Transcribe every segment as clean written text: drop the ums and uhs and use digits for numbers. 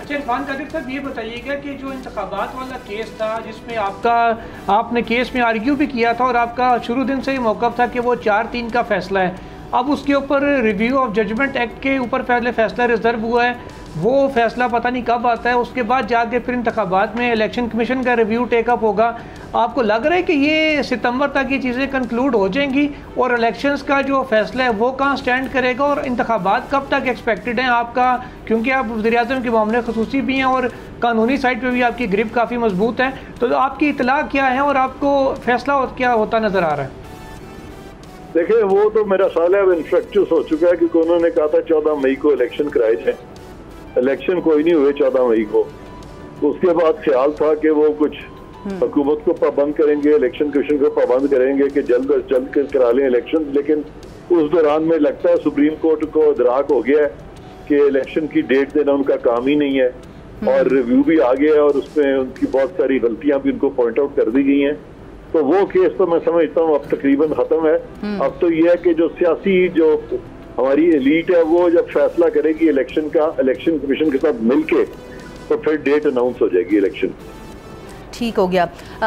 अच्छा इरफान कादिर साहब, ये बताइएगा कि जो इंतखाबात वाला केस था जिसमें आपने केस में आर्ग्यू भी किया था और आपका शुरू दिन से ही मौक़िफ़ था कि वो 4-3 का फैसला है, अब उसके ऊपर रिव्यू ऑफ जजमेंट एक्ट के ऊपर पहले फैसला रिजर्व हुआ है, वो फैसला पता नहीं कब आता है, उसके बाद जाके फिर इंतखाबात में इलेक्शन कमीशन का रिव्यू टेकअप होगा। आपको लग रहा है कि ये सितंबर तक ये चीज़ें कंक्लूड हो जाएंगी और इलेक्शंस का जो फैसला है वो कहाँ स्टैंड करेगा, और इंतखाबात कब तक एक्सपेक्टेड हैं आपका, क्योंकि आप वज़ीर-ए-आज़म के मामले खसूसी भी हैं और कानूनी साइड पर भी आपकी ग्रिप काफ़ी मजबूत है, तो आपकी इतला क्या है और आपको फैसला क्या होता नज़र आ रहा है? देखिए, वो तो मेरा ख्याल है अब इन्फ्रेक्चुअस हो चुका है, क्योंकि उन्होंने कहा था 14 मई को इलेक्शन कराए थे, इलेक्शन कोई नहीं हुए 14 मई को। उसके बाद ख्याल था कि वो कुछ हुकूमत को पाबंद करेंगे, इलेक्शन कमीशन को पाबंद करेंगे कि जल्द अज जल्द करा लें इलेक्शन, लेकिन उस दौरान में लगता है सुप्रीम कोर्ट को इदराक हो गया है कि इलेक्शन की डेट देना उनका काम ही नहीं है, और रिव्यू भी आ गया है और उसमें उनकी बहुत सारी गलतियां भी उनको पॉइंट आउट कर दी गई हैं। तो वो केस तो मैं समझता हूँ अब तकरीबन खत्म है। अब तो ये है कि जो सियासी जो हमारी एलीट है वो जब फैसला करेगी इलेक्शन का, इलेक्शन कमीशन के साथ मिलके, तो फिर डेट अनाउंस हो जाएगी इलेक्शन। ठीक हो गया।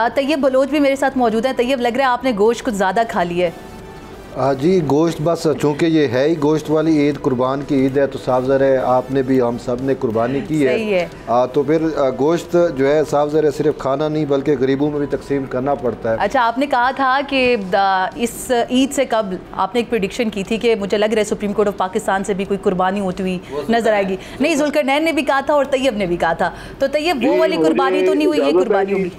तैयब बलोच भी मेरे साथ मौजूद है। तैयब, लग रहा है आपने गोश्त कुछ ज़्यादा खा लिया है। जी, गोश्त बस चूँकि ये है ही गोश्त वाली ईद, कुर्बान की ईद है, तो साफ ज़र है आपने भी हम सब ने कुर्बानी की है, तो फिर गोश्त जो है साफ ज़र है सिर्फ खाना नहीं बल्कि गरीबों में भी तकसीम करना पड़ता है। अच्छा, आपने कहा था कि इस ईद से कबल आपने एक प्रेडिक्शन की थी कि मुझे लग रहा है सुप्रीम कोर्ट ऑफ पाकिस्तान से भी कोई कुर्बानी होती हुई नजर आएगी। नहीं, जुल्करनैन ने भी कहा था और तैयब ने भी कहा था, तो तैयब वो वाली कुर्बानी तो नहीं हुई, ये कुर्बानी होगी।